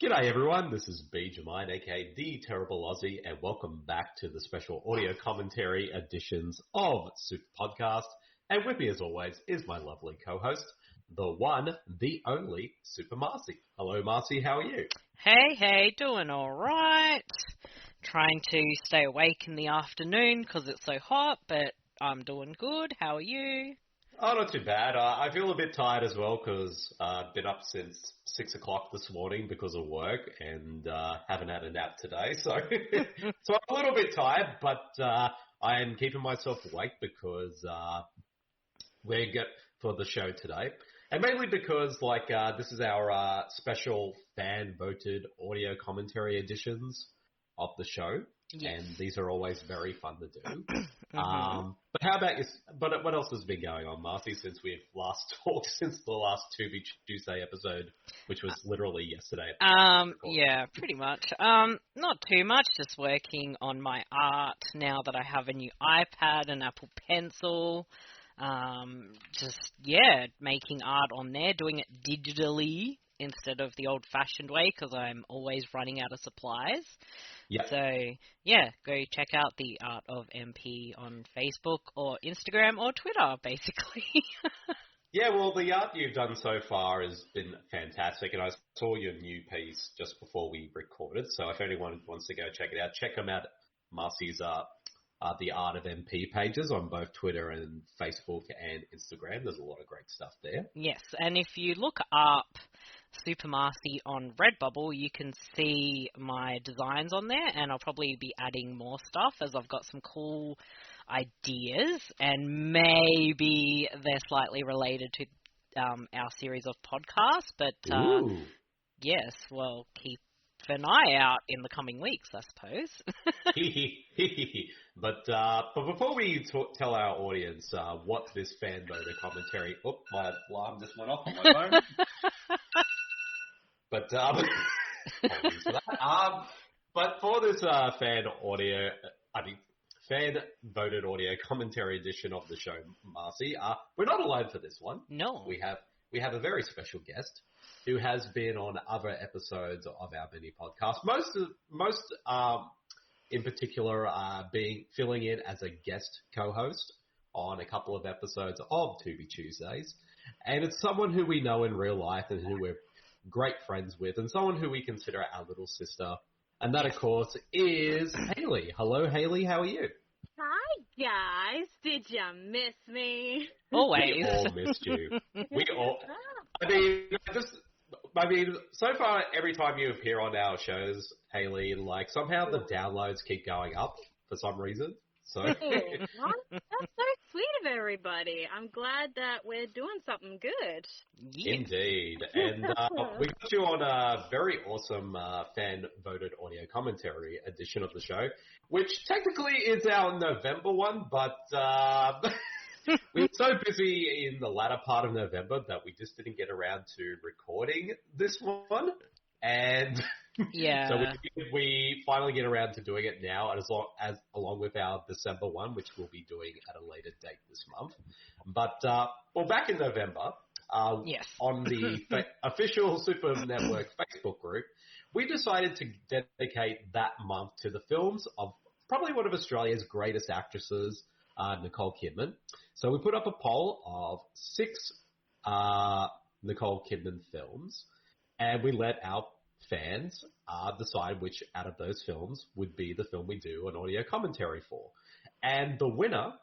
G'day everyone, this is Jermyn, aka The Terrible Aussie, and welcome back to the special audio commentary editions of Super Podcast. And with me as always is my lovely co-host, the one, the only, Super Marcey. Hello Marcey, how are you? Hey, doing alright. Trying to stay awake in the afternoon because it's so hot, but I'm doing good. How are you? Oh, not too bad. I feel a bit tired as well because I've been up since 6 o'clock this morning because of work and haven't had a nap today. So, so I'm a little bit tired, but I am keeping myself awake because we're good for the show today. And mainly because this is our special fan-voted audio commentary editions of the show. Yes. And these are always very fun to do. Mm-hmm. But how about you? But what else has been going on, Marcy, since we've last talked, since the last Tubi Tuesday episode, which was literally yesterday? Yeah, pretty much. Not too much, just working on my art now that I have a new iPad and Apple Pencil. Making art on there, doing it digitally instead of the old-fashioned way because I'm always running out of supplies. Yep. So, yeah, go check out the Art of MP on Facebook or Instagram or Twitter, basically. Yeah, well, the art you've done so far has been fantastic, and I saw your new piece just before we recorded, so if anyone wants to go check it out, check them out, Marcy's the Art of MP pages on both Twitter and Facebook and Instagram. There's a lot of great stuff there. Yes, and if you look up Super Marcey on Redbubble, you can see my designs on there, and I'll probably be adding more stuff as I've got some cool ideas, and maybe they're slightly related to our series of podcasts, but yes, well, keep an eye out in the coming weeks, I suppose. But before we tell our audience what this fan-voted commentary... Oh, my alarm just went off on my phone. But apologies for that. But for this fan-voted audio commentary edition of the show, Marcy, we're not alone for this one. No. We have a very special guest who has been on other episodes of our mini podcast. Most in particular filling in as a guest co-host on a couple of episodes of Tubi Tuesdays. And it's someone who we know in real life and who we're great friends with, and someone who we consider our little sister. And that, of course, is Hayley. Hello, Hayley. How are you? Hi, guys. Did you miss me? Always. We all missed you. I mean, so far, every time you appear on our shows, Hayley, somehow the downloads keep going up for some reason. So That's so sweet of everybody. I'm glad that we're doing something good. Yeah. Indeed. And we got you on a very awesome fan-voted audio commentary edition of the show, which technically is our November one, but we were so busy in the latter part of November that we just didn't get around to recording this one. And Yeah. so we finally get around to doing it now, along with our December one, which we'll be doing at a later date this month. But back in November, Yes. on the official Super Network Facebook group, we decided to dedicate that month to the films of probably one of Australia's greatest actresses, Nicole Kidman. So we put up a poll of 6 Nicole Kidman films, and we let our fans decide which out of those films would be the film we do an audio commentary for. And the winner,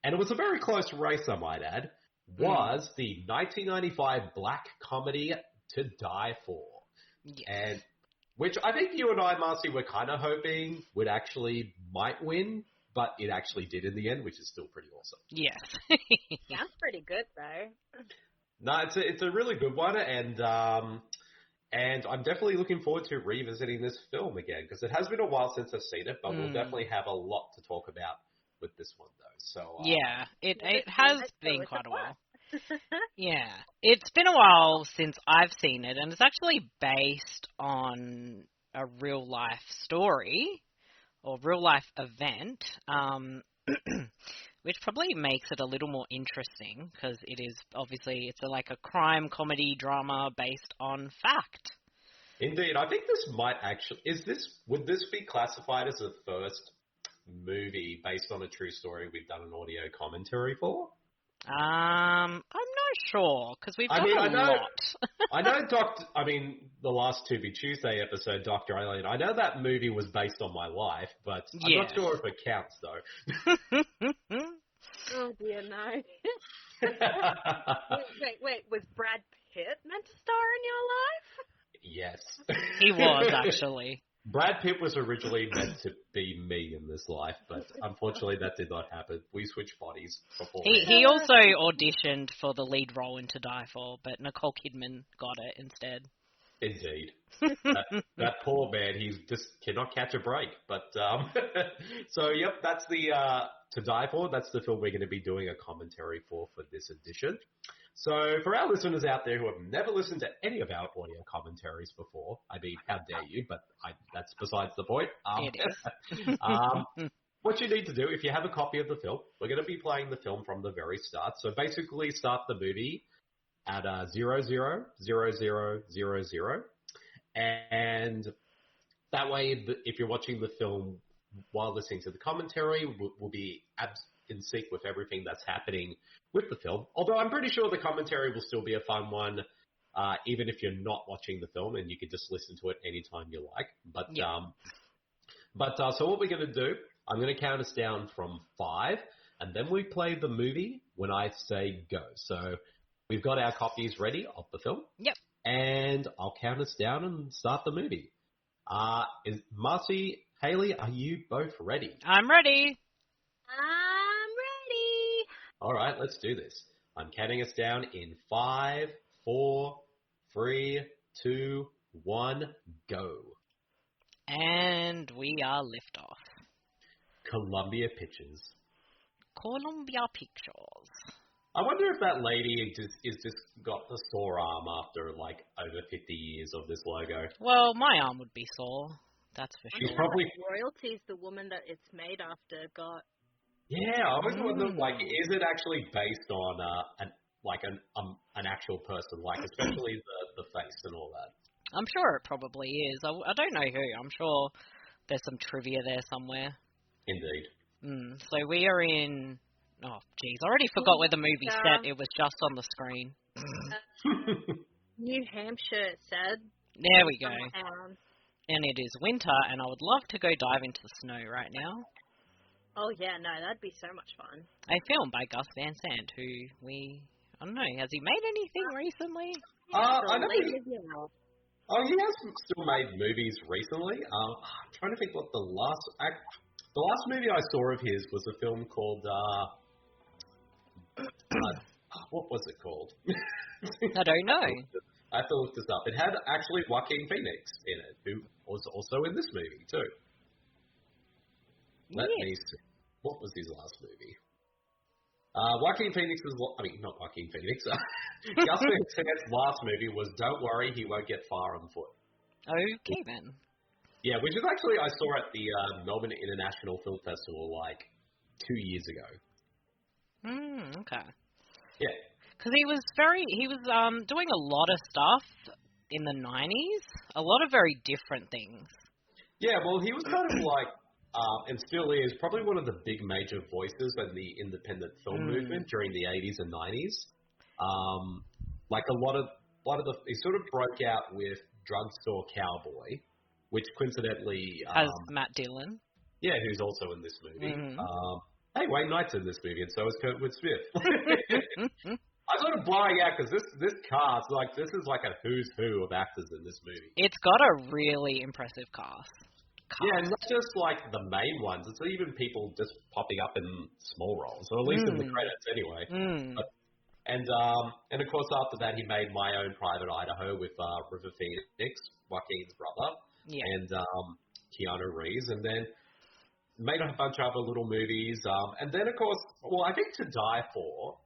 and it was a very close race, I might add, was the 1995 black comedy To Die For. Yes. And which I think you and I, Marcy, were kind of hoping might win, but it actually did in the end, which is still pretty awesome. Yes. Sounds pretty good, though. No, it's a really good one, and I'm definitely looking forward to revisiting this film again, because it has been a while since I've seen it, but we'll definitely have a lot to talk about with this one, though. So yeah, it has been quite a while. Yeah, it's been a while since I've seen it, and it's actually based on a real life story or real life event, which probably makes it a little more interesting because it is obviously it's like a crime comedy drama based on fact. Indeed. I think this might actually... Would this be classified as the first movie based on a true story we've done an audio commentary for? I'm not sure, because we've done a lot. I know the last Tubi Tuesday episode, Dr. Alien, I know that movie was based on my life, but I'm not sure if it counts, though. Oh, dear, no. Wait, was Brad Pitt meant to star in your life? Yes. He was, actually. Brad Pitt was originally meant to be me in this life, but unfortunately that did not happen. We switched bodies before. He also auditioned for the lead role in To Die For, but Nicole Kidman got it instead. Indeed. that poor man, he just cannot catch a break. But, so yep, that's the, To Die For. That's the film we're going to be doing a commentary for this edition. So for our listeners out there who have never listened to any of our audio commentaries before, I mean, how dare you, but that's besides the point. It is. What you need to do, if you have a copy of the film, we're going to be playing the film from the very start. So basically start the movie at 000000, and that way, if you're watching the film while listening to the commentary, we'll be in sync with everything that's happening with the film. Although I'm pretty sure the commentary will still be a fun one, even if you're not watching the film, and you can just listen to it anytime you like. So what we're going to do, I'm going to count us down from 5, and then we play the movie when I say go. So we've got our copies ready of the film. Yep. And I'll count us down and start the movie. Is Marcey, Hayley, are you both ready? I'm ready. I'm ready. All right, let's do this. I'm counting us down in 5, 4, 3, 2, 1, go. And we are liftoff. Columbia Pictures. Columbia Pictures. I wonder if that lady is just got the sore arm after like over 50 years of this logo. Well, my arm would be sore. That's for She's sure. probably royalties. The woman that it's made after got. Yeah, I always wondered, like, is it actually based on an actual person, like especially the face and all that? I'm sure it probably is. I don't know who. I'm sure there's some trivia there somewhere. Indeed. So we are in. Oh, geez, I already forgot where the movie set. It was just on the screen. New Hampshire, it said. There we go. And it is winter, and I would love to go dive into the snow right now. Oh, yeah, no, that'd be so much fun. A film by Gus Van Sant, who I don't know, has he made anything recently? I know he has still made movies recently. I'm trying to think what the last movie I saw of his was a film called, what was it called? I don't know. I have to look this up. It had actually Joaquin Phoenix in it, who was also in this movie too. Let me see. What was his last movie? Joaquin Phoenix not Joaquin Phoenix. Gus Van Sant's last movie was Don't Worry, He Won't Get Far on Foot. Okay, then. Yeah, which is actually, I saw at the Melbourne International Film Festival like 2 years ago. Okay. Yeah. Because he was doing a lot of stuff in the 90s, a lot of very different things. Yeah, well, he was kind of like, and still is, probably one of the big major voices in the independent film movement during the 80s and 90s. Like a lot of he sort of broke out with Drugstore Cowboy, which coincidentally has Matt Dillon. Yeah, who's also in this movie. Hey, Wayne Knight's in this movie, and so is Kurtwood Smith. I'm sort of blowing out because this cast, like, this is like a who's who of actors in this movie. It's got a really impressive cast. Yeah, and not just like the main ones. It's even people just popping up in small roles, or at least in the credits anyway. And of course after that he made My Own Private Idaho with River Phoenix, Joaquin's brother, and Keanu Reeves, and then made a bunch of other little movies. And then of course, well, I think To Die For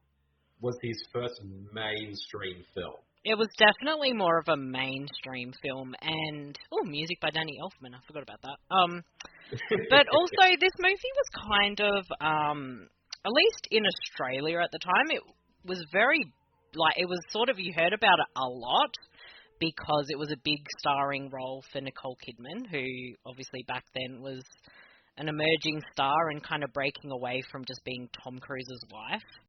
was his first mainstream film. It was definitely more of a mainstream film, and music by Danny Elfman. I forgot about that. But also, this movie was kind of, at least in Australia at the time, it was very, like, it was sort of, you heard about it a lot, because it was a big starring role for Nicole Kidman, who obviously back then was an emerging star and kind of breaking away from just being Tom Cruise's wife.